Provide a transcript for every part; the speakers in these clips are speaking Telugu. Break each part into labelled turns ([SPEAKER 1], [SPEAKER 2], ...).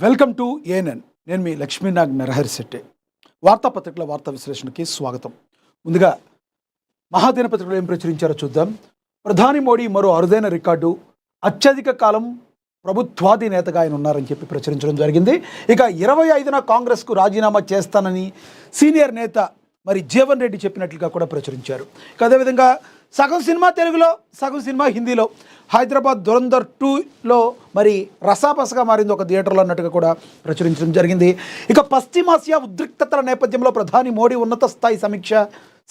[SPEAKER 1] Welcome to ANN. నేను మీ లక్ష్మీనాగ్ నరహరిశెట్టి. వార్తాపత్రికల వార్తా విశ్లేషణకి స్వాగతం. ముందుగా మహాదినపత్రికలు ఏం ప్రచురించారో చూద్దాం. ప్రధాని మోడీ మరో అరుదైన రికార్డు, అత్యధిక కాలం ప్రభుత్వాధినేతగా ఆయన ఉన్నారని చెప్పి ప్రచురించడం జరిగింది. ఇక 25న కాంగ్రెస్కు రాజీనామా చేస్తానని సీనియర్ నేత జీవన్ రెడ్డి చెప్పినట్లుగా కూడా ప్రచురించారు. ఇక అదేవిధంగా సగం సినిమా తెలుగులో, సగం సినిమా హిందీలో. హైదరాబాద్ దురంధర్ 2లో రసాపసగా మారింది ఒక థియేటర్లో అన్నట్టుగా కూడా ప్రచురించడం జరిగింది. ఇక పశ్చిమాసియా ఉద్రిక్తతల నేపథ్యంలో ప్రధాని మోడీ ఉన్నత స్థాయి సమీక్ష,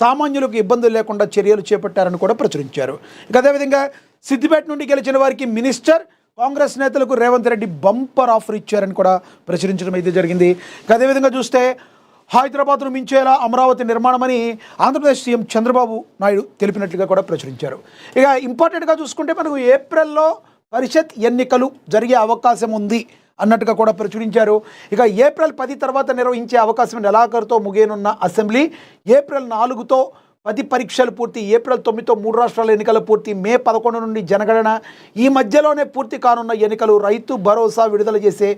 [SPEAKER 1] సామాన్యులకు ఇబ్బందులు లేకుండా చర్యలు చేపట్టారని కూడా ప్రచురించారు. ఇక అదేవిధంగా సిద్దిపేట నుండి గెలిచిన వారికి మినిస్టర్, కాంగ్రెస్ నేతలకు రేవంత్ రెడ్డి బంపర్ ఆఫర్ ఇచ్చారని కూడా ప్రచురించడం అయితే జరిగింది. ఇక అదేవిధంగా చూస్తే హైదరాబాద్ను మించేలా అమరావతి నిర్మాణమని ఆంధ్రప్రదేశ్ సీఎం చంద్రబాబు నాయుడు తెలిపినట్లుగా కూడా ప్రచురించారు. ఇక ఇంపార్టెంట్గా చూసుకుంటే మనకు ఏప్రిల్లో పరిషత్ ఎన్నికలు జరిగే అవకాశం ఉంది అన్నట్టుగా కూడా ప్రచురించారు. ఇక ఏప్రిల్ 10 తర్వాత నిర్వహించే అవకాశం నెలాఖరుతో ముగియనున్న అసెంబ్లీ, ఏప్రిల్ 4తో 10 పరీక్షలు పూర్తి, ఏప్రిల్ 9తో 3 రాష్ట్రాల ఎన్నికలు పూర్తి, మే 11 నుండి జనగణన, ఈ మధ్యలోనే పూర్తి కానున్న ఎన్నికలు, రైతు భరోసా విడుదల చేసే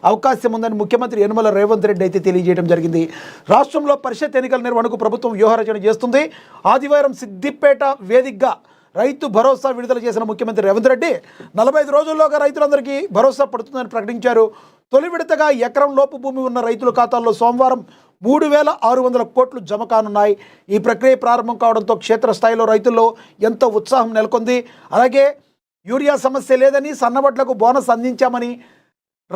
[SPEAKER 1] అవకాశం ఉందని ముఖ్యమంత్రి యనమల రేవంత్ రెడ్డి అయితే తెలియజేయడం జరిగింది. రాష్ట్రంలో పరిషత్ ఎన్నికల నిర్వహణకు ప్రభుత్వం వ్యూహరచన చేస్తుంది. ఆదివారం సిద్దిపేట వేదికగా రైతు భరోసా విడుదల చేసిన ముఖ్యమంత్రి రేవంత్ రెడ్డి 45 రోజుల్లోగా రైతులందరికీ భరోసా పడుతుందని ప్రకటించారు. తొలి విడతగా ఎకరం లోపు భూమి ఉన్న రైతుల ఖాతాల్లో సోమవారం 3,600 కోట్లు జమ కానున్నాయి. ఈ ప్రక్రియ ప్రారంభం కావడంతో క్షేత్రస్థాయిలో రైతుల్లో ఎంతో ఉత్సాహం నెలకొంది. అలాగే యూరియా సమస్య లేదని, సన్నవడ్లకు బోనస్ అందించామని,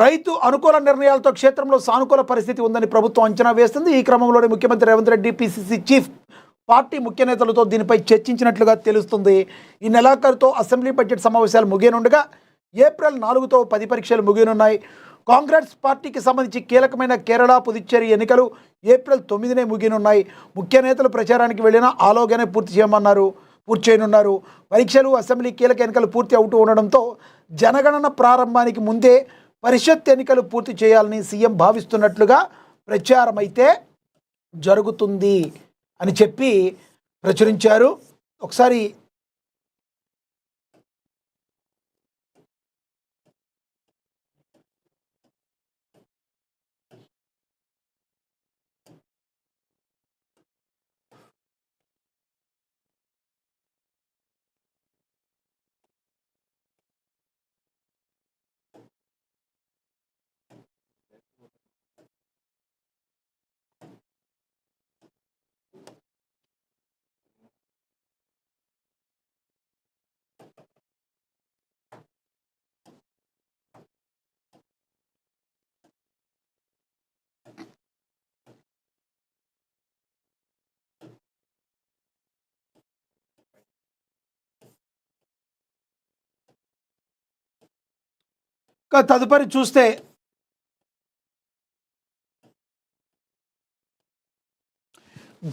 [SPEAKER 1] రైతు అనుకూల నిర్ణయాలతో క్షేత్రంలో సానుకూల పరిస్థితి ఉందని ప్రభుత్వం అంచనా వేస్తుంది. ఈ క్రమంలోనే ముఖ్యమంత్రి Revanth Reddy PCC chief, party ముఖ్య నేతలతో దీనిపై చర్చించినట్లుగా తెలుస్తుంది. ఈ నెలాఖరుతో అసెంబ్లీ బడ్జెట్ సమావేశాలు ముగియనుండగా ఏప్రిల్ 4తో 10 పరీక్షలు ముగియనున్నాయి. కాంగ్రెస్ పార్టీకి సంబంధించి కీలకమైన కేరళ, పుదుచ్చేరి ఎన్నికలు ఏప్రిల్ 9నే ముగియనున్నాయి. ముఖ్య నేతలు ప్రచారానికి వెళ్ళినా ఆలోగానే పూర్తి చేయనున్నారు. పరీక్షలు, అసెంబ్లీ కీలక ఎన్నికలు పూర్తి అవుతూ ఉండడంతో జనగణన ప్రారంభానికి ముందే పరిషత్ ఎన్నికలు పూర్తి చేయాలని సీఎం భావిస్తున్నట్లుగా ప్రచారం అయితే జరుగుతుంది అని చెప్పి ప్రచురించారు. ఒకసారి తదుపరి చూస్తే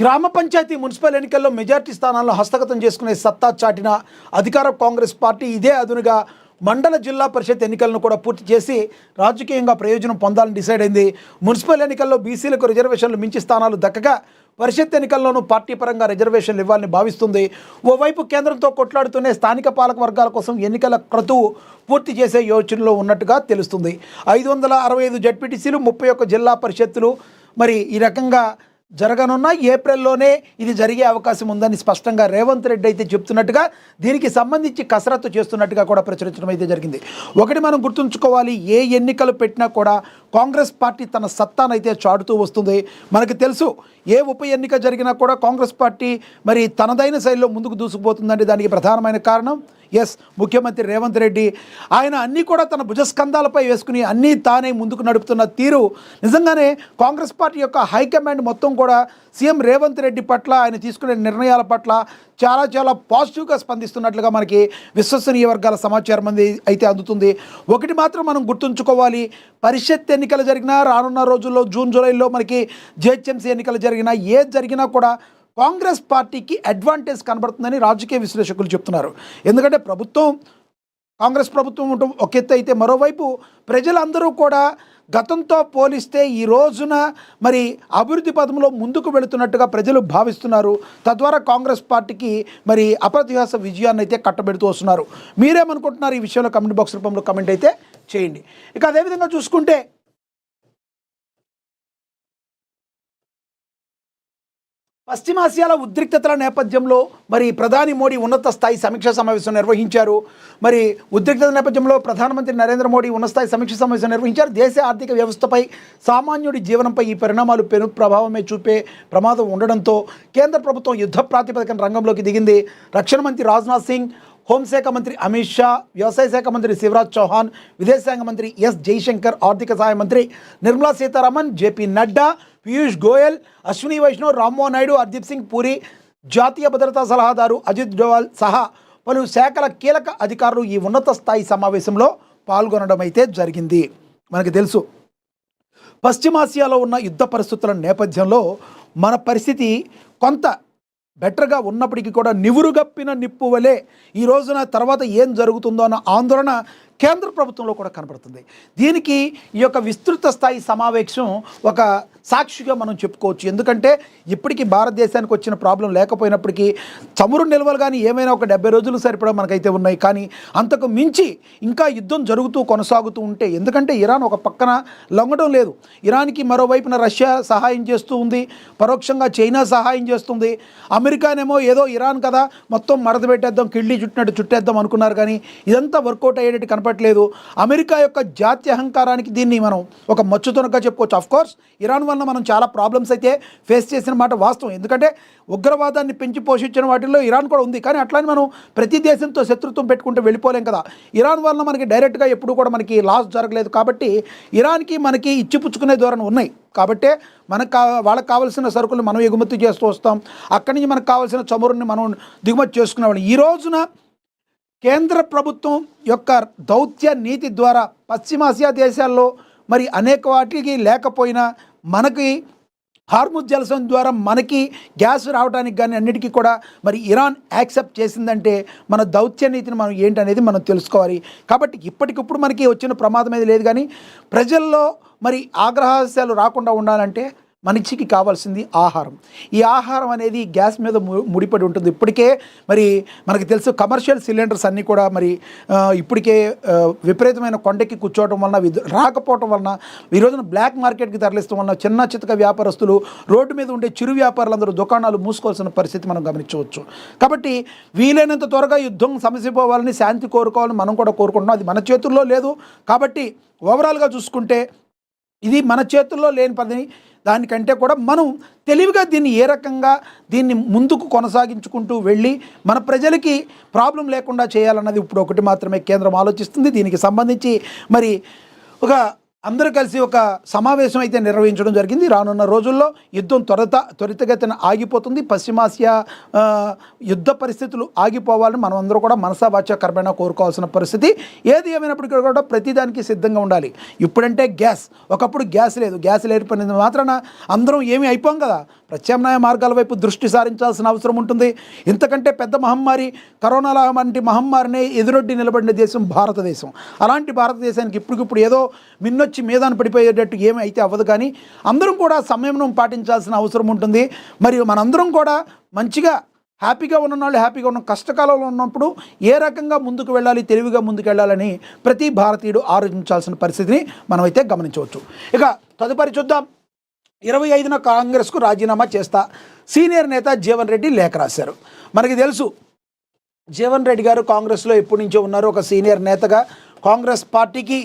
[SPEAKER 1] గ్రామ పంచాయతీ, మున్సిపల్ ఎన్నికల్లో మెజార్టీ స్థానాలను హస్తగతం చేసుకునే సత్తా చాటిన అధికార కాంగ్రెస్ పార్టీ ఇదే అదునుగా మండల, జిల్లా పరిషత్ ఎన్నికలను కూడా పూర్తి చేసి రాజకీయంగా ప్రయోజనం పొందాలని డిసైడ్ అయింది. మున్సిపల్ ఎన్నికల్లో బీసీలకు రిజర్వేషన్లు మించి స్థానాలు దక్కగా పరిషత్ ఎన్నికల్లోనూ పార్టీ పరంగా రిజర్వేషన్లు ఇవ్వాలని భావిస్తుంది. ఓవైపు కేంద్రంతో కొట్లాడుతూనే స్థానిక పాలక వర్గాల కోసం ఎన్నికల క్రతువు పూర్తి చేసే యోచనలో ఉన్నట్టుగా తెలుస్తుంది. 565 జడ్పీటీసీలు, 31 జిల్లా పరిషత్తులు ఈ రకంగా జరగనున్న ఏప్రిల్లోనే ఇది జరిగే అవకాశం ఉందని స్పష్టంగా రేవంత్ రెడ్డి అయితే చెప్తున్నట్టుగా, దీనికి సంబంధించి కసరత్తు చేస్తున్నట్టుగా కూడా ప్రచురించడం అయితే జరిగింది. ఒకటి మనం గుర్తుంచుకోవాలి, ఏ ఎన్నికలు పెట్టినా కూడా కాంగ్రెస్ పార్టీ తన సత్తానైతే చాటుతూ వస్తుంది. మనకు తెలుసు, ఏ ఉప ఎన్నిక జరిగినా కూడా కాంగ్రెస్ పార్టీ తనదైన శైలిలో ముందుకు దూసుకుపోతుందండి. దానికి ప్రధానమైన కారణం ముఖ్యమంత్రి రేవంత్ రెడ్డి. ఆయన అన్నీ కూడా తన భుజస్కంధాలపై వేసుకుని అన్నీ తానే ముందుకు నడుపుతున్న తీరు నిజంగానే కాంగ్రెస్ పార్టీ యొక్క హైకమాండ్ మొత్తం కూడా సీఎం రేవంత్ రెడ్డి పట్ల, ఆయన తీసుకునే నిర్ణయాల పట్ల చాలా పాజిటివ్గా స్పందిస్తున్నట్లుగా మనకి విశ్వసనీయ వర్గాల సమాచారం అయితే అందుతుంది. ఒకటి మాత్రం మనం గుర్తుంచుకోవాలి, పరిషత్ ఎన్నికలు జరిగినా, రానున్న రోజుల్లో జూన్, జూలైలో జిహెచ్ఎంసీ ఎన్నికలు జరిగినా, ఏది జరిగినా కూడా కాంగ్రెస్ పార్టీకి అడ్వాంటేజ్ కనబడుతుందని రాజకీయ విశ్లేషకులు చెప్తున్నారు. ఎందుకంటే కాంగ్రెస్ ప్రభుత్వం ఉండటం ఒక ఎత్తు అయితే, మరోవైపు ప్రజలందరూ కూడా గతంతో పోలిస్తే ఈ రోజున అభివృద్ధి పదంలో ముందుకు వెళుతున్నట్టుగా ప్రజలు భావిస్తున్నారు. తద్వారా కాంగ్రెస్ పార్టీకి అప్రతిహాస విజయాన్ని అయితే కట్టబెడుతూ వస్తున్నారు. మీరేమనుకుంటున్నారు ఈ విషయంలో? కమెంట్ బాక్స్ రూపంలో కమెంట్ అయితే చేయండి. ఇక అదేవిధంగా చూసుకుంటే పశ్చిమాసియాల ఉద్రిక్తతల నేపథ్యంలో మరి ప్రధాని మోడీ ఉన్నత స్థాయి సమీక్షా సమావేశం నిర్వహించారు. మరి ఉద్రిక్తత నేపథ్యంలో ప్రధానమంత్రి నరేంద్ర మోడీ ఉన్నత స్థాయి సమీక్షా సమావేశం నిర్వహించారు. దేశ ఆర్థిక వ్యవస్థపై, సామాన్యుడి జీవనంపై ఈ పరిణామాలు పెను ప్రభావమే చూపే ప్రమాదం ఉండడంతో కేంద్ర ప్రభుత్వం యుద్ధ ప్రాతిపదికన రంగంలోకి దిగింది. రక్షణ మంత్రి రాజ్నాథ్ సింగ్, హోంశాఖ మంత్రి అమిత్ షా, వ్యవసాయ శాఖ మంత్రి శివరాజ్ చౌహాన్, విదేశాంగ మంత్రి ఎస్ జైశంకర్, ఆర్థిక సహాయ మంత్రి నిర్మలా సీతారామన్, జేపీ నడ్డా, పీయూష్ గోయల్, అశ్విని వైష్ణవ్, రామ్మోహన్ నాయుడు, హర్దీప్ సింగ్ పూరి, జాతీయ భద్రతా సలహాదారు అజిత్ డోవల్ సహా పలు శాఖల కీలక అధికారులు ఈ ఉన్నత స్థాయి సమావేశంలో పాల్గొనడం అయితే జరిగింది. మనకు తెలుసు, పశ్చిమాసియాలో ఉన్న యుద్ధ పరిస్థితుల నేపథ్యంలో మన పరిస్థితి కొంత బెటర్గా ఉన్నప్పటికీ కూడా నివురుగప్పిన నిప్పు వలె ఈ రోజున తర్వాత ఏం జరుగుతుందో అన్న ఆందోళన కేంద్ర ప్రభుత్వంలో కూడా కనబడుతుంది. దీనికి ఈ యొక్క విస్తృత స్థాయి సమావేశం ఒక సాక్షిగా మనం చెప్పుకోవచ్చు. ఎందుకంటే ఇప్పటికీ భారతదేశానికి వచ్చిన ప్రాబ్లం లేకపోయినప్పటికీ చమురు నిల్వలు కానీ ఏమైనా ఒక 70 రోజులు సరిపడా మనకైతే ఉన్నాయి. కానీ అంతకు మించి ఇంకా యుద్ధం జరుగుతూ కొనసాగుతూ ఉంటే, ఎందుకంటే ఇరాన్ ఒక పక్కన లొంగడం లేదు, ఇరాన్కి మరోవైపున రష్యా సహాయం చేస్తూ ఉంది, పరోక్షంగా చైనా సహాయం చేస్తుంది. అమెరికానేమో ఏదో ఇరాన్ కదా మొత్తం మడత పెట్టేద్దాం, కిళ్ళి చుట్టినట్టు చుట్టేద్దాం అనుకున్నారు. కానీ ఇదంతా వర్కౌట్ అయ్యేటట్టు కనపట్లేదు. అమెరికా యొక్క జాతీయ అహంకారానికి దీన్ని మనం ఒక మచ్చుతునగా చెప్పుకోవచ్చు. ఆఫ్కోర్స్ ఇరాన్ వల్ల మనం చాలా ప్రాబ్లమ్స్ అయితే ఫేస్ చేసిన మాట వాస్తవం. ఎందుకంటే ఉగ్రవాదాన్ని పెంచి పోషించిన వాటిల్లో ఇరాన్ కూడా ఉంది. కానీ అట్లానే మనం ప్రతి దేశంతో శత్రుత్వం పెట్టుకుంటూ వెళ్ళిపోలేం కదా. ఇరాన్ వల్ల మనకి డైరెక్ట్గా ఎప్పుడు కూడా మనకి లాస్ జరగలేదు. కాబట్టి ఇరాన్కి మనకి ఇచ్చిపుచ్చుకునే ధోరణి ఉన్నాయి. కాబట్టే వాళ్ళకి కావాల్సిన సరుకులు మనం ఎగుమతి చేస్తూ వస్తాం, అక్కడి నుంచి మనకు కావాల్సిన చమురుని మనం దిగుమతి చేసుకునేవాళ్ళం. ఈ రోజున కేంద్ర ప్రభుత్వం యొక్క దౌత్య నీతి ద్వారా పశ్చిమాసియా దేశాల్లో మరి అనేక వాటికి లేకపోయినా మనకి హార్ముజ్ జలసంధి ద్వారా మనకి గ్యాస్ రావడానికి కానీ అన్నిటికీ కూడా మరి ఇరాన్ యాక్సెప్ట్ చేసిందంటే మన దౌత్య నీతిని మనం ఏంటనేది మనం తెలుసుకోవాలి. కాబట్టి ఇప్పటికిప్పుడు మనకి వచ్చిన ప్రమాదం ఏది లేదు. కానీ ప్రజల్లో మరి ఆగ్రహాస్యాలు రాకుండా ఉండాలంటే మనిషికి కావాల్సింది ఆహారం. ఈ ఆహారం అనేది గ్యాస్ మీద ముడిపడి ఉంటుంది. ఇప్పటికే మరి మనకు తెలుసు, కమర్షియల్ సిలిండర్స్ అన్నీ కూడా మరి ఇప్పటికే విపరీతమైన కొండకి కూర్చోవడం వలన, రాకపోవడం వలన, ఈ రోజున బ్లాక్ మార్కెట్కి తరలిస్తడం వలన చిన్న చితక వ్యాపారస్తులు, రోడ్డు మీద ఉండే చిరు వ్యాపారులందరూ దుకాణాలు మూసుకోవాల్సిన పరిస్థితి మనం గమనించవచ్చు. కాబట్టి వీలైనంత త్వరగా యుద్ధం సమసిపోవాలని, శాంతి కోరుకోవాలని మనం కూడా కోరుకుంటున్నాం. అది మన చేతుల్లో లేదు. కాబట్టి ఓవరాల్గా చూసుకుంటే ఇది మన చేతుల్లో లేని పని. దానికంటే కూడా మనం తెలివిగా దీన్ని ఏ రకంగా దీన్ని ముందుకు కొనసాగించుకుంటూ వెళ్ళి మన ప్రజలకి ప్రాబ్లం లేకుండా చేయాలన్నది ఇప్పుడు ఒకటి మాత్రమే కేంద్రం ఆలోచిస్తుంది. దీనికి సంబంధించి మరి ఒక అందరూ కలిసి ఒక సమావేశం అయితే నిర్వహించడం జరిగింది. రానున్న రోజుల్లో యుద్ధం త్వరితగతిన ఆగిపోతుంది. పశ్చిమాసియా యుద్ధ పరిస్థితులు ఆగిపోవాలని మనం అందరూ కూడా మనసావాచ కర్మేణ కోరుకోవాల్సిన పరిస్థితి. ఏది ఏమైనప్పటికీ కూడా ప్రతిదానికి సిద్ధంగా ఉండాలి. ఇప్పుడంటే గ్యాస్, ఒకప్పుడు గ్యాస్ లేదు. గ్యాస్ లేకపోయినందు మాత్రాన అందరం ఏమీ అయిపోం కదా. ప్రత్యామ్నాయ మార్గాల వైపు దృష్టి సారించాల్సిన అవసరం ఉంటుంది. ఇంతకంటే పెద్ద మహమ్మారి, కరోనా లాంటి మహమ్మారిని ఎదురొడ్డి నిలబడిన దేశం భారతదేశం. అలాంటి భారతదేశానికి ఇప్పటికిప్పుడు ఏదో మిన్నొచ్చి మీదాన పడిపోయేటట్టు ఏమీ అయితే అవ్వదు. కానీ అందరం కూడా సంయమనం పాటించాల్సిన అవసరం ఉంటుంది. మరియు మనందరం కూడా మంచిగా హ్యాపీగా ఉన్న వాళ్ళు హ్యాపీగా ఉన్న, కష్టకాలంలో ఉన్నప్పుడు ఏ రకంగా ముందుకు వెళ్ళాలి, తెలివిగా ముందుకు వెళ్ళాలని ప్రతి భారతీయుడు ఆలోచించాల్సిన పరిస్థితిని మనమైతే గమనించవచ్చు. ఇక తదుపరి చూద్దాం. 25న కాంగ్రెస్కు రాజీనామా చేస్తా, సీనియర్ నేత జీవన్ రెడ్డి లేఖ రాశారు. మనకి తెలుసు, జీవన్ రెడ్డి గారు కాంగ్రెస్లో ఎప్పటి నుంచో ఉన్నారు. ఒక సీనియర్ నేతగా కాంగ్రెస్ పార్టీకి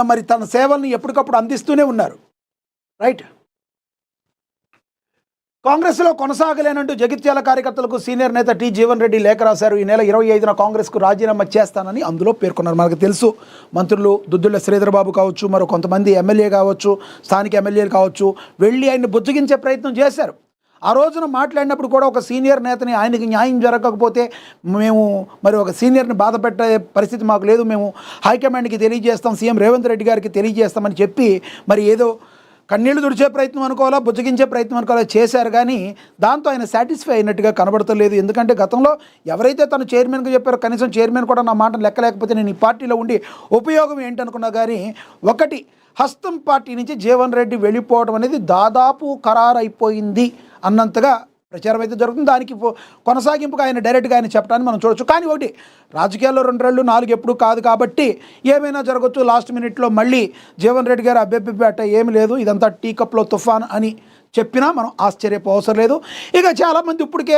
[SPEAKER 1] మరి తన సేవలను ఎప్పటికప్పుడు అందిస్తూనే ఉన్నారు. రైట్. కాంగ్రెస్లో కొనసాగలేనంటూ జగిత్యాల కార్యకర్తలకు సీనియర్ నేత టి జీవన్ రెడ్డి లేఖ రాశారు. ఈ నెల 25న కాంగ్రెస్కు రాజీనామా చేస్తానని అందులో పేర్కొన్నారు. మనకు తెలుసు, మంత్రులు దుద్దుల శ్రీధర్ బాబు కావచ్చు, మరో కొంతమంది ఎమ్మెల్యే కావచ్చు, స్థానిక ఎమ్మెల్యేలు కావచ్చు, వెళ్ళి ఆయన్ని బుజ్జగించే ప్రయత్నం చేశారు. ఆ రోజున మాట్లాడినప్పుడు కూడా ఒక సీనియర్ నేతని, ఆయనకి న్యాయం జరగకపోతే మేము మరి ఒక సీనియర్ని బాధ పెట్టే పరిస్థితి మాకు లేదు, మేము హైకమాండ్కి తెలియజేస్తాం, సీఎం రేవంత్ రెడ్డి గారికి తెలియజేస్తామని చెప్పి మరి ఏదో కన్నీళ్లు తుడిచే ప్రయత్నం అనుకోవాలా, బుజ్జగించే ప్రయత్నం అనుకోవాలా చేశారు. కానీ దాంతో ఆయన సాటిస్ఫై అయినట్టుగా కనబడతలేదు. ఎందుకంటే గతంలో ఎవరైతే తను చైర్మన్గా చెప్పారో, కనీసం చైర్మన్ కూడా నా మాట లెక్కలేకపోతే నేను ఈ పార్టీలో ఉండి ఉపయోగం ఏంటనుకున్నా. కానీ ఒకటి, హస్తం పార్టీ నుంచి జీవన్ రెడ్డి వెళ్ళిపోవడం అనేది దాదాపు ఖరారైపోయింది అన్నంతగా ప్రచారం అయితే జరుగుతుంది. దానికి కొనసాగింపుగా ఆయన డైరెక్ట్గా ఆయన చెప్పడాన్ని మనం చూడొచ్చు. కానీ ఒకటి, రాజకీయాల్లో 2 రెళ్ళు 4 ఎప్పుడు కాదు కాబట్టి ఏమైనా జరగచ్చు. లాస్ట్ మినిట్లో మళ్ళీ జీవన్ రెడ్డి గారు అబ్బెబ్బెబ్బే అట్ట ఏమి లేదు, ఇదంతా టీ కప్లో తుఫాన్ అని చెప్పినా మనం ఆశ్చర్యపోవసరం లేదు. ఇక చాలామంది ఇప్పటికే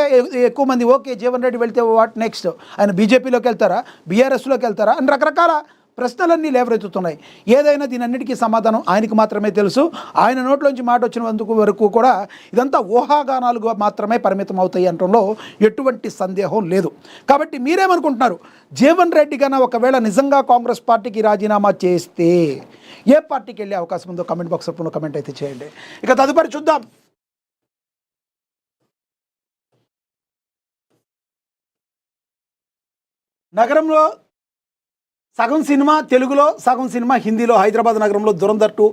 [SPEAKER 1] ఎక్కువ మంది ఓకే జీవన్ రెడ్డి వెళ్తే వాట్ నెక్స్ట్, ఆయన బీజేపీలోకి వెళ్తారా, బీఆర్ఎస్లోకి వెళ్తారా అని రకరకాల ప్రశ్నలన్నీ లేవరెత్తుతున్నాయి. ఏదైనా దీని అన్నిటికీ సమాధానం ఆయనకి మాత్రమే తెలుసు. ఆయన నోట్లోంచి మాట వచ్చినందుకు వరకు కూడా ఇదంతా ఊహాగానాలుగా మాత్రమే పరిమితం అవుతాయి అనడంలో ఎటువంటి సందేహం లేదు. కాబట్టి మీరేమనుకుంటున్నారు? జీవన్ రెడ్డి కన్నా ఒకవేళ నిజంగా కాంగ్రెస్ పార్టీకి రాజీనామా చేస్తే ఏ పార్టీకి వెళ్ళే అవకాశం ఉందో కమెంట్ బాక్స్ రూపంలో కమెంట్ అయితే చేయండి. ఇక తదుపరి చూద్దాం. నగరంలో సగం సినిమా తెలుగులో, సగం సినిమా హిందీలో హైదరాబాద్ నగరంలో దురంధర్ 2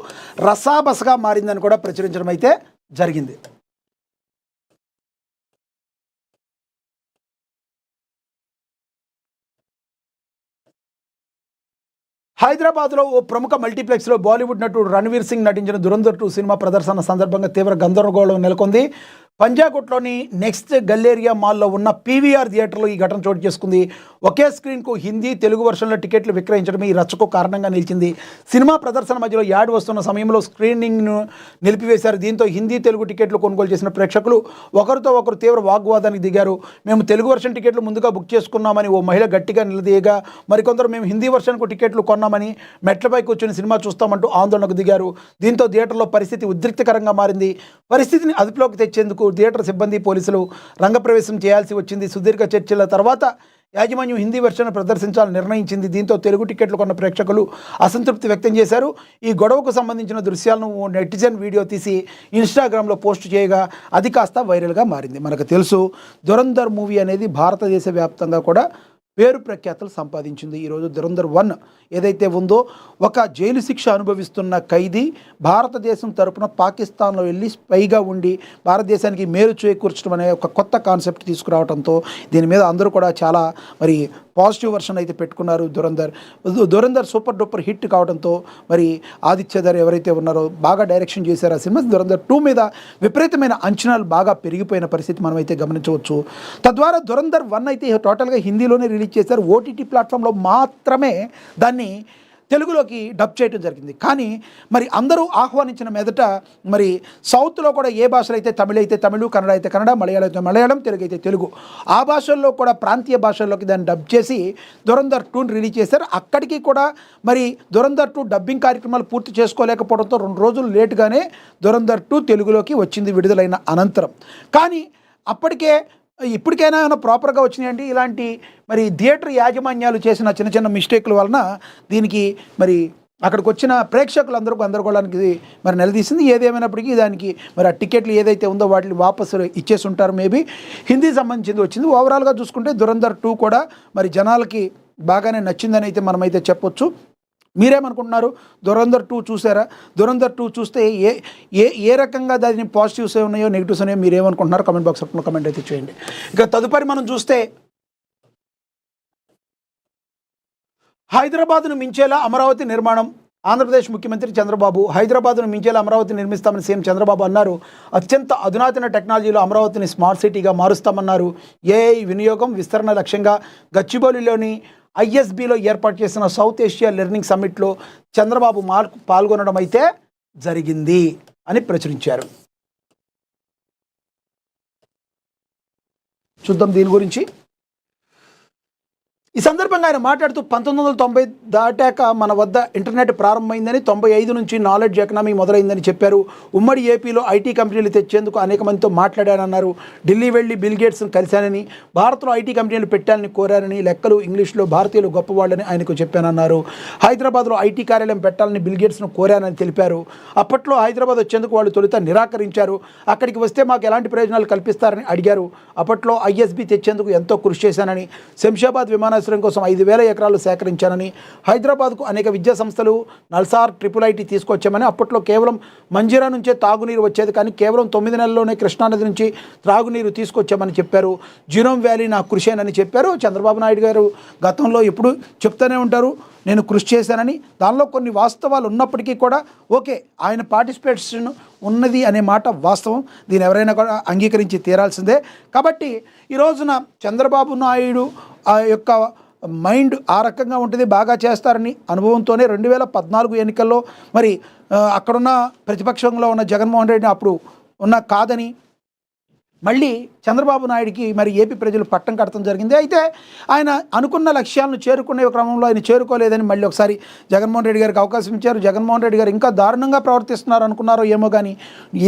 [SPEAKER 1] రసాబసగా మారిందని కూడా ప్రచురించడం అయితే జరిగింది. హైదరాబాద్లో ఓ ప్రముఖ మల్టీప్లెక్స్లో బాలీవుడ్ నటుడు రణ్వీర్ సింగ్ నటించిన దురంధర్ 2 సినిమా ప్రదర్శన సందర్భంగా తీవ్ర గందరగోళం నెలకొంది. పంజాగుట్లోని నెక్స్ట్ గల్లేరియా మాల్లో ఉన్న పీవీఆర్ థియేటర్లో ఈ ఘటన చోటు చేసుకుంది. ఒకే స్క్రీన్కు హిందీ తెలుగు వర్షన్లో టికెట్లు విక్రయించడం ఈ రచ్చకు కారణంగా నిలిచింది. సినిమా ప్రదర్శన మధ్యలో యాడ్ వస్తున్న సమయంలో స్క్రీనింగ్ను నిలిపివేశారు. దీంతో హిందీ తెలుగు టికెట్లు కొనుగోలు చేసిన ప్రేక్షకులు ఒకరితో ఒకరు తీవ్ర వాగ్వాదానికి దిగారు. మేము తెలుగు వర్షన్ టికెట్లు ముందుగా బుక్ చేసుకున్నామని ఓ మహిళ గట్టిగా నిలదీయగా, మరికొందరు మేము హిందీ వర్షన్కు టికెట్లు కొన్నామని మెట్లపై కూర్చొని సినిమా చూస్తామంటూ ఆందోళనకు దిగారు. దీంతో థియేటర్లో పరిస్థితి ఉద్రిక్తకరంగా మారింది. పరిస్థితిని అదుపులోకి తెచ్చేందుకు థియేటర్ సిబ్బంది, పోలీసులు రంగప్రవేశం చేయాల్సి వచ్చింది. సుదీర్ఘ చర్చల తర్వాత యాజమాన్యం హిందీ వెర్షన్ ప్రదర్శించాలని నిర్ణయించింది. దీంతో తెలుగు టికెట్లు కొన్న ప్రేక్షకులు అసంతృప్తి వ్యక్తం చేశారు. ఈ గొడవకు సంబంధించిన దృశ్యాలను నెటిజన్ వీడియో తీసి ఇన్స్టాగ్రామ్లో పోస్ట్ చేయగా అది కాస్త వైరల్గా మారింది. మనకు తెలుసు దురంధర్ మూవీ అనేది భారతదేశ వ్యాప్తంగా కూడా పేరు ప్రఖ్యాతలు సంపాదించింది. ఈరోజు దురంధర్ 1 ఏదైతే ఉందో ఒక జైలు శిక్ష అనుభవిస్తున్న ఖైదీ భారతదేశం తరపున పాకిస్తాన్లో వెళ్ళి స్పైగా ఉండి భారతదేశానికి మేలు చేకూర్చడం అనే ఒక కొత్త కాన్సెప్ట్ తీసుకురావడంతో దీని మీద అందరూ కూడా చాలా మరి పాజిటివ్ వర్షన్ అయితే పెట్టుకున్నారు. దురంధర్ సూపర్ డూపర్ హిట్ కావడంతో మరి ఆదిత్యధర్ ఎవరైతే ఉన్నారో బాగా డైరెక్షన్ చేశారు ఆ సినిమా. దురంధర్ 2 మీద విపరీతమైన అంచనాలు బాగా పెరిగిపోయిన పరిస్థితి మనం అయితే గమనించవచ్చు. తద్వారా దురంధర్ 1 అయితే టోటల్గా హిందీలోనే రిలీజ్ చేశారు. ఓటీటీ ప్లాట్ఫామ్లో మాత్రమే దాన్ని తెలుగులోకి డబ్ చేయడం జరిగింది. కానీ మరి అందరూ ఆహ్వానించిన మీదట మరి సౌత్లో కూడా ఏ భాషలో అయితే తమిళ అయితే తమిళ, కన్నడ అయితే కన్నడ, మలయాళం అయితే మలయాళం, తెలుగు అయితే తెలుగు, ఆ భాషల్లో కూడా ప్రాంతీయ భాషల్లోకి దాన్ని డబ్ చేసి దురంధర్ 2ని రిలీజ్ చేశారు. అక్కడికి కూడా మరి దురంధర్ 2 డబ్బింగ్ కార్యక్రమాలు పూర్తి చేసుకోలేకపోవడంతో 2 రోజులు లేటుగానే దురంధర్ 2 తెలుగులోకి వచ్చింది విడుదలైన అనంతరం. కానీ అప్పటికే ఇప్పటికైనా ఏమైనా ప్రాపర్గా వచ్చినాయండి? ఇలాంటి మరి థియేటర్ యాజమాన్యాలు చేసిన చిన్న చిన్న మిస్టేక్ల వలన దీనికి మరి అక్కడికి వచ్చిన ప్రేక్షకులందరూ గందరగోళానికి మరి నిలదీసింది. ఏదేమైనప్పటికీ దానికి మరి ఆ టికెట్లు ఏదైతే ఉందో వాటిని వాపసు ఇచ్చేసి ఉంటారు. మేబీ హిందీ సంబంధించింది వచ్చింది. ఓవరాల్గా చూసుకుంటే దురంధర్ 2 కూడా మరి జనాలకి బాగానే నచ్చిందని అయితే మనమైతే చెప్పొచ్చు. మీరేమనుకుంటున్నారు? దురంధర్ 2 చూసారా? దురంధర్ 2 చూస్తే ఏ ఏ ఏ రకంగా దాని పాజిటివ్స్ ఉన్నాయో నెగిటివ్స్ ఉన్నాయో మీరేమనుకుంటున్నారు? కమెంట్ బాక్స్ రూపంలో కమెంట్ అయితే చేయండి. ఇక తదుపరి మనం చూస్తే హైదరాబాద్ను మించేలా అమరావతి నిర్మాణం. ఆంధ్రప్రదేశ్ ముఖ్యమంత్రి చంద్రబాబు హైదరాబాద్ను మించేలా అమరావతి నిర్మిస్తామని సీఎం చంద్రబాబు అన్నారు. అత్యంత అధునాతన టెక్నాలజీలో అమరావతిని స్మార్ట్ సిటీగా మారుస్తామన్నారు. ఏఐ వినియోగం విస్తరణ లక్ష్యంగా గచ్చిబౌలిలోని ఐఎస్బిలో ఏర్పాటు చేసిన సౌత్ ఏషియా లెర్నింగ్ సమ్మిట్లో చంద్రబాబు పాల్గొనడం అయితే జరిగింది అని ప్రచురించారు. చూద్దాం దీని గురించి. ఈ సందర్భంగా ఆయన మాట్లాడుతూ 1990 దాటాక మన వద్ద ఇంటర్నెట్ ప్రారంభమైందని, 95 నుంచి నాలెడ్జ్ ఎకనామీ మొదలైందని చెప్పారు. ఉమ్మడి ఏపీలో ఐటీ కంపెనీలు తెచ్చేందుకు అనేక మందితో మాట్లాడానన్నారు. ఢిల్లీ వెళ్ళి బిల్ గేట్స్ను కలిశానని, భారత్లో ఐటీ కంపెనీలు పెట్టాలని కోరారని, లెక్కలు ఇంగ్లీష్లో భారతీయులు గొప్పవాళ్ళని ఆయనకు చెప్పానన్నారు. హైదరాబాద్లో ఐటీ కార్యాలయం పెట్టాలని బిల్ గేట్స్ను కోరానని తెలిపారు. అప్పట్లో హైదరాబాద్ వచ్చేందుకు వాళ్ళు తొలుత నిరాకరించారు. అక్కడికి వస్తే మాకు ఎలాంటి ప్రయోజనాలు కల్పిస్తారని అడిగారు. అప్పట్లో ఐఎస్బి తెచ్చేందుకు ఎంతో కృషి చేశానని, శంషాబాద్ విమానాశ్రయం కోసం 5,000 ఎకరాలు సేకరించానని, హైదరాబాద్కు అనేక విద్యా సంస్థలు, నల్సార్, IIIT తీసుకొచ్చామని, అప్పట్లో కేవలం మంజీరా నుంచే తాగునీరు వచ్చేది కానీ కేవలం 9 నెలల్లోనే కృష్ణానది నుంచి త్రాగునీరు తీసుకొచ్చామని చెప్పారు. జీనోమ్ వ్యాలీ నా కృషేనని చెప్పారు. చంద్రబాబు నాయుడు గారు గతంలో ఎప్పుడు చెప్తూనే ఉంటారు నేను కృషి చేశానని. దానిలో కొన్ని వాస్తవాలు ఉన్నప్పటికీ కూడా ఓకే ఆయన పార్టిసిపేషన్ ఉన్నది అనే మాట వాస్తవం. దీన్ని ఎవరైనా కూడా అంగీకరించి తీరాల్సిందే. కాబట్టి ఈ రోజున చంద్రబాబు నాయుడు ఆ యొక్క మైండ్ ఆ రకంగా ఉంటుంది, బాగా చేస్తారని అనుభవంతోనే 2014 ఎన్నికల్లో మరి అక్కడున్న ప్రతిపక్షంలో ఉన్న జగన్మోహన్ రెడ్డిని అప్పుడు కాదని మళ్ళీ చంద్రబాబు నాయుడికి మరి ఏపీ ప్రజలు పట్టం కట్టడం జరిగింది. అయితే ఆయన అనుకున్న లక్ష్యాలను చేరుకునే క్రమంలో ఆయన చేరుకోలేదని మళ్ళీ ఒకసారి జగన్మోహన్ రెడ్డి గారికి అవకాశం ఇచ్చారు. జగన్మోహన్ రెడ్డి గారు ఇంకా దారుణంగా ప్రవర్తిస్తున్నారు అనుకున్నారో ఏమో కానీ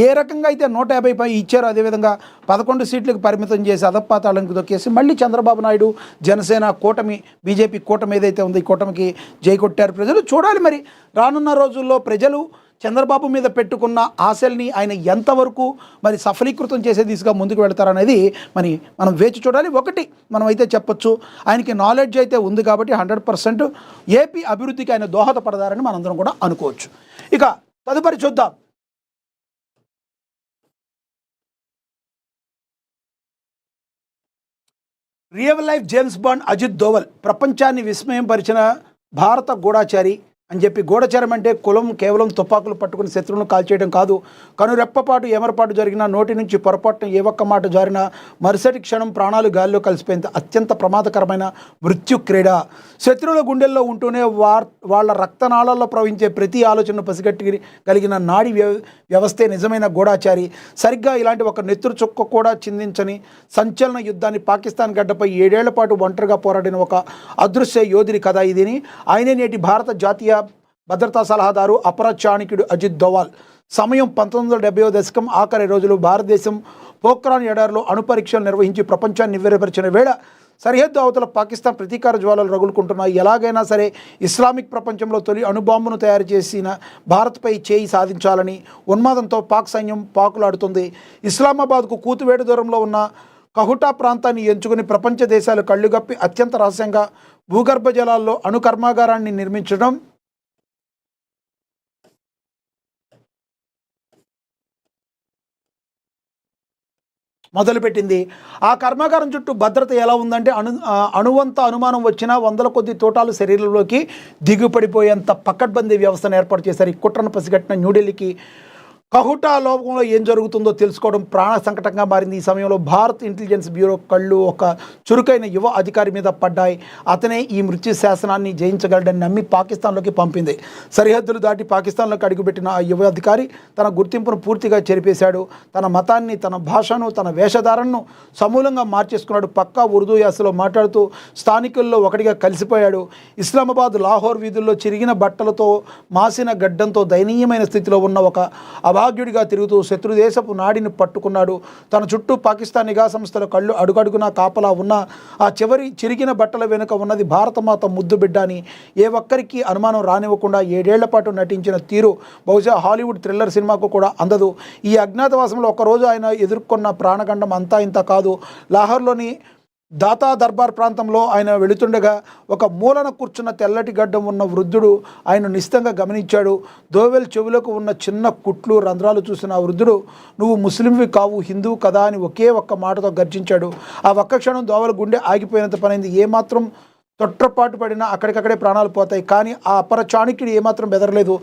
[SPEAKER 1] ఏ రకంగా అయితే 150 ఇచ్చారో అదేవిధంగా 11 సీట్లకు పరిమితం చేసి అధపాతాళానికి దొక్కేసి మళ్ళీ చంద్రబాబు నాయుడు, జనసేన కూటమి, బీజేపీ కూటమి ఏదైతే ఉందో ఈ కూటమికి జై కొట్టారు ప్రజలు. చూడాలి మరి రానున్న రోజుల్లో ప్రజలు చంద్రబాబు మీద పెట్టుకున్న ఆశల్ని ఆయన ఎంతవరకు మరి సఫలీకృతం చేసే దిశగా ముందుకు వెళ్తారనేది మనం వేచి చూడాలి. ఒకటి మనం అయితే చెప్పొచ్చు, ఆయనకి నాలెడ్జ్ అయితే ఉంది కాబట్టి 100% ఏపీ అభివృద్ధికి ఆయన దోహదపడతారని మనందరం కూడా అనుకోవచ్చు. ఇక తదుపరి చూద్దాం. Real life James Bond Ajit Doval ప్రపంచాన్ని విస్మయం పరిచిన భారత గూఢచారి అని చెప్పి. గూఢచారం అంటే కులం కేవలం తుపాకులు పట్టుకుని శత్రువులను కాల్చేయడం కాదు. కనురెప్పపాటు ఏమరపాటు జరిగినా, నోటి నుంచి పొరపాటున ఏ ఒక్క మాట జారినా మరుసటి క్షణం ప్రాణాలు గాలిలో కలిసిపోయింది. అత్యంత ప్రమాదకరమైన మృత్యు క్రీడ. శత్రువుల గుండెల్లో ఉంటూనే వాళ్ళ రక్తనాళాల్లో ప్రవహించే ప్రతి ఆలోచనను పసిగట్టి కలిగిన నాడి వ్యవస్థే నిజమైన గూఢాచారి. సరిగ్గా ఇలాంటి ఒక నెత్తురు చుక్క కూడా చిందించని సంచలన యుద్ధాన్ని పాకిస్తాన్ గడ్డపై 7 ఏళ్ల పాటు ఒంటరిగా పోరాడిన ఒక అదృశ్య యోధుడి కథ ఇదిని. ఆయనే నేటి భారత జాతీయ భద్రతా సలహాదారు అపరచాణిక్యుడు అజిత్ దోవల్. సమయం 1970వ దశకం ఆఖరి రోజులు. భారతదేశం పోఖ్రాన్ ఎడారిలో అణుపరీక్షలు నిర్వహించి ప్రపంచాన్ని నివ్వెరపరిచిన వేళ సరిహద్దు అవతల పాకిస్తాన్ ప్రతీకార జ్వాలలు రగులుకుంటున్నాయి. ఎలాగైనా సరే ఇస్లామిక్ ప్రపంచంలో తొలి అణుబాంబును తయారు చేసిన భారత్పై చేయి సాధించాలని ఉన్మాదంతో పాక్ సైన్యం పాకులాడుతుంది. ఇస్లామాబాద్కు కూతువేటు దూరంలో ఉన్న కహుటా ప్రాంతాన్ని ఎంచుకుని ప్రపంచ దేశాలు కళ్ళుగప్పి అత్యంత రహస్యంగా భూగర్భ జలాల్లో అణు కర్మాగారాన్ని నిర్మించడం మొదలుపెట్టింది. ఆ కర్మాగారం చుట్టూ భద్రత ఎలా ఉందంటే అణువంత అనుమానం వచ్చినా 100 కొద్ది తోటాలు శరీరంలోకి దిగుపడిపోయేంత పకడ్బందీ వ్యవస్థను ఏర్పాటు చేశారు. ఈ కుట్రను పసిగట్టిన న్యూఢిల్లీకి కహుటా లోకంలో ఏం జరుగుతుందో తెలుసుకోవడం ప్రాణ సంకటంగా మారింది. ఈ సమయంలో భారత్ ఇంటెలిజెన్స్ బ్యూరో కళ్ళు ఒక చురుకైన యువ అధికారి మీద పడ్డాయి. అతనే ఈ మృత్యు శాసనాన్ని జయించగలడని నమ్మి పాకిస్తాన్లోకి పంపింది. సరిహద్దులు దాటి పాకిస్తాన్లోకి అడుగుపెట్టిన ఆ యువ అధికారి తన గుర్తింపును పూర్తిగా చెరిపేశాడు. తన మతాన్ని, తన భాషను, తన వేషధారణను సమూలంగా మార్చేసుకున్నాడు. పక్కా ఉర్దూ యాసలో మాట్లాడుతూ స్థానికుల్లో ఒకటిగా కలిసిపోయాడు. ఇస్లామాబాద్, లాహోర్ వీధుల్లో చిరిగిన బట్టలతో, మాసిన గడ్డంతో దయనీయమైన స్థితిలో ఉన్న ఒక అభాగ్యుడిగా తిరుగుతూ శత్రుదేశపు నాడిని పట్టుకున్నాడు. తన చుట్టూ పాకిస్తాన్ నిఘా సంస్థల కళ్ళు అడుగడుగునా కాపలా ఉన్న ఆ చివరి చిరిగిన బట్టల వెనుక ఉన్నది భారతమాత ముద్దు బిడ్డ అని ఏ ఒక్కరికి అనుమానం రానివ్వకుండా 7 ఏళ్ల పాటు నటించిన తీరు బహుశా హాలీవుడ్ థ్రిల్లర్ సినిమాకు కూడా అందదు. ఈ అజ్ఞాతవాసంలో ఒకరోజు ఆయన ఎదుర్కొన్న ప్రాణగండం అంతా ఇంత కాదు. లాహోర్లోని దాతా దర్బార్ ప్రాంతంలో ఆయన వెళుతుండగా ఒక మూలన కూర్చున్న తెల్లటి గడ్డం ఉన్న వృద్ధుడు ఆయన నిశితంగా గమనించాడు. దోవెల్ చెవులకు ఉన్న చిన్న కుట్లు, రంధ్రాలు చూసిన ఆ వృద్ధుడు, "నువ్వు ముస్లింవి కావు, హిందువు కదా" అని ఒకే ఒక్క మాటతో గర్జించాడు. ఆ ఒక్క క్షణం దోవల గుండె ఆగిపోయినంత పనైంది. ఏమాత్రం తొట్రపాటు పడినా అక్కడికక్కడే ప్రాణాలు పోతాయి. కానీ ఆ అపర చాణక్యుడు ఏమాత్రం బెదరలేదు.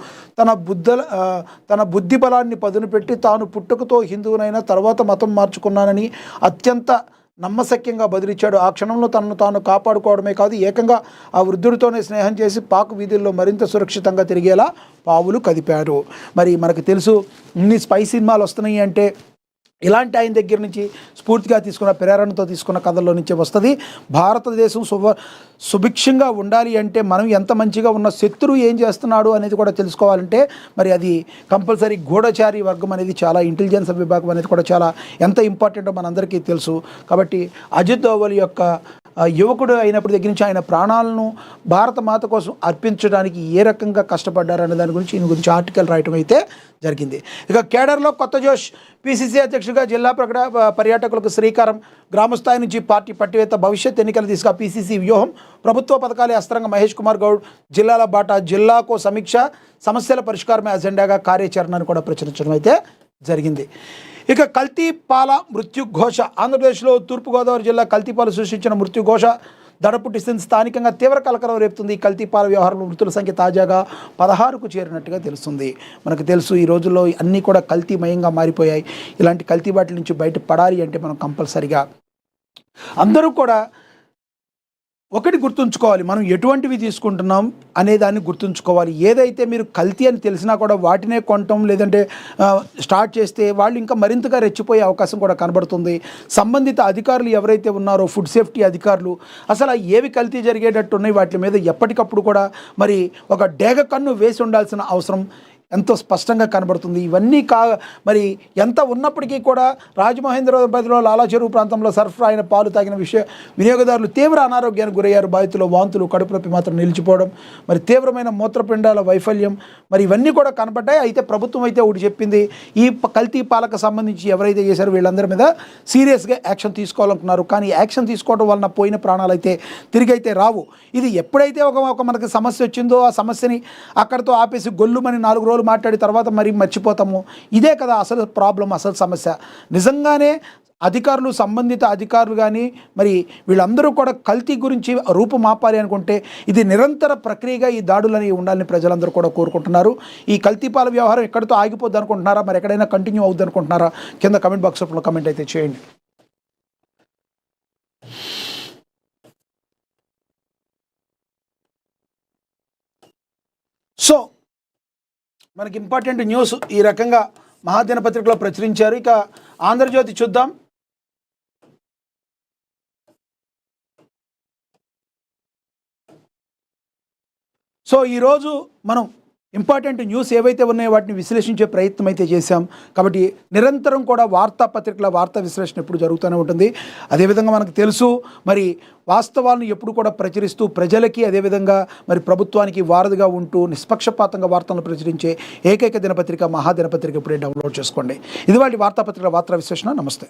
[SPEAKER 1] తన బుద్ధి బలాన్ని పదును పెట్టి తాను పుట్టుకతో హిందువునైనా తర్వాత మతం మార్చుకున్నానని అత్యంత నమ్మశక్యంగా బదిలిచ్చాడు. ఆ క్షణంలో తనను తాను కాపాడుకోవడమే కాదు, ఏకంగా ఆ వృద్ధుడితోనే స్నేహం చేసి పాక్ వీధుల్లో మరింత సురక్షితంగా తిరిగేలా పావులు కదిపారు. మరి మనకు తెలుసు, ఇన్ని స్పై సినిమాలు వస్తున్నాయి అంటే ఇలాంటి ఆయన దగ్గర నుంచి స్ఫూర్తిగా తీసుకున్న, ప్రేరణతో తీసుకున్న కథల్లో నుంచే వస్తుంది. భారతదేశం సుభిక్షంగా ఉండాలి అంటే మనం ఎంత మంచిగా ఉన్న శత్రువు ఏం చేస్తున్నాడు అనేది కూడా తెలుసుకోవాలంటే మరి అది కంపల్సరీ గూఢచారి వర్గం అనేది చాలా, ఇంటెలిజెన్స్ విభాగం అనేది కూడా చాలా ఎంత ఇంపార్టెంటో మనందరికీ తెలుసు. కాబట్టి అజిత్ దోవల్ యొక్క యువకుడు అయినప్పటి దగ్గర నుంచి ఆయన ప్రాణాలను భారత మాత కోసం అర్పించడానికి ఏ రకంగా కష్టపడ్డారనే దాని గురించి ఈయన గురించి ఆర్టికల్ రాయటం అయితే జరిగింది. ఇక కేడర్లో కొత్త జోష్. పిసిసి అధ్యక్షుడిగా జిల్లా పర్యాటకులకు శ్రీకారం. గ్రామస్థాయి నుంచి పార్టీ పట్టివేత, భవిష్యత్ ఎన్నికల దిశగా పిసిసి వ్యూహం. ప్రభుత్వ పథకాలే అస్త్రంగా మహేష్ కుమార్ గౌడ్. జిల్లాల బాట, జిల్లాకు సమీక్ష, సమస్యల పరిష్కారమే అజెండాగా కార్యాచరణను కూడా ప్రచురించడం అయితే జరిగింది. ఇక కల్తీపాల మృత్యుఘోష. ఆంధ్రప్రదేశ్లో తూర్పుగోదావరి జిల్లా కల్తీపాలు సృష్టించిన మృత్యుఘోష దడపుట్టిస్తుంది. స్థానికంగా తీవ్ర కలకలం రేపుతుంది. ఈ కల్తీపాల వ్యవహారంలో మృతుల సంఖ్య తాజాగా 16కు చేరినట్టుగా తెలుస్తుంది. మనకు తెలుసు ఈ రోజుల్లో అన్నీ కూడా కల్తీమయంగా మారిపోయాయి. ఇలాంటి కల్తీ బాటిల నుంచి బయటపడాలి అంటే మనం కంపల్సరిగా అందరూ కూడా ఒకటి గుర్తుంచుకోవాలి, మనం ఎటువంటివి తీసుకుంటున్నాం అనే దాన్ని గుర్తుంచుకోవాలి. ఏదైతే మీరు కల్తీ అని తెలిసినా కూడా వాటినే కొనటం లేదంటే స్టార్ట్ చేస్తే వాళ్ళు ఇంకా మరింతగా రెచ్చిపోయే అవకాశం కూడా కనబడుతుంది. సంబంధిత అధికారులు ఎవరైతే ఉన్నారో ఫుడ్ సేఫ్టీ అధికారులు అసలు ఏవి కల్తీ జరిగేటట్టు ఉన్నాయి వాటి మీద ఎప్పటికప్పుడు కూడా మరి ఒక డేగ కన్ను వేసి ఉండాల్సిన అవసరం ఎంతో స్పష్టంగా కనబడుతుంది. ఇవన్నీ మరి ఎంత ఉన్నప్పటికీ కూడా రాజమహేంద్రవరంలో లాలాచెరువు ప్రాంతంలో సరఫరా అయిన పాలు తాగిన వినియోగదారులు తీవ్ర అనారోగ్యానికి గురయ్యారు. బాధితులు వాంతులు, కడుపు నొప్పి మాత్రం నిలిచిపోవడం, మరి తీవ్రమైన మూత్రపిండాల వైఫల్యం, మరి ఇవన్నీ కూడా కనబడ్డాయి. అయితే ప్రభుత్వం అయితే ఒకటి చెప్పింది, ఈ కల్తీ పాలకు సంబంధించి ఎవరైతే చేశారో వీళ్ళందరి మీద సీరియస్గా యాక్షన్ తీసుకోవాలనుకున్నారు. కానీ యాక్షన్ తీసుకోవడం వలన పోయిన ప్రాణాలు అయితే తిరిగి అయితే రావు. ఇది ఎప్పుడైతే ఒక మనకి సమస్య వచ్చిందో ఆ సమస్యని అక్కడితో ఆపేసి గొల్లుమని 4 రోజులు మాట్లాడి తర్వాత మరి మర్చిపోతాము. ఇదే కదా అసలు ప్రాబ్లం, అసలు సమస్య. నిజంగానే అధికారులు, సంబంధిత అధికారులు కానీ మరి వీళ్ళందరూ కూడా కల్తీ గురించి రూపుమాపాలి అనుకుంటే ఇది నిరంతర ప్రక్రియగా ఈ దాడులని ఉండాలని ప్రజలందరూ కూడా కోరుకుంటున్నారు. ఈ కల్తీపాల వ్యవహారం ఎక్కడితో ఆగిపోద్ది అనుకుంటున్నారా, మరి ఎక్కడైనా కంటిన్యూ అవుద్ది అనుకుంటున్నారా? కింద కమెంట్ బాక్స్లో కమెంట్ అయితే చేయండి. సో మనకి ఇంపార్టెంట్ న్యూస్ ఈ రకంగా మహాదినపత్రికలో ప్రచురించారు. ఇక ఆంధ్రజ్యోతి చూద్దాం. సో ఈరోజు మనం ఇంపార్టెంట్ న్యూస్ ఏవైతే ఉన్నాయో వాటిని విశ్లేషించే ప్రయత్నం అయితే చేశాం. కాబట్టి నిరంతరం కూడా వార్తాపత్రికల వార్తా విశ్లేషణ ఎప్పుడు జరుగుతూనే ఉంటుంది. అదేవిధంగా మనకు తెలుసు మరి వాస్తవాలను ఎప్పుడు కూడా ప్రచురిస్తూ ప్రజలకి అదేవిధంగా మరి ప్రభుత్వానికి వారధిగా ఉంటూ నిష్పక్షపాతంగా వార్తలను ప్రచురించే ఏకైక దినపత్రిక మహాదినపత్రిక ఇప్పుడే డౌన్లోడ్ చేసుకోండి. ఇది వాటి వార్తాపత్రికల వార్తా విశ్లేషణ. నమస్తే.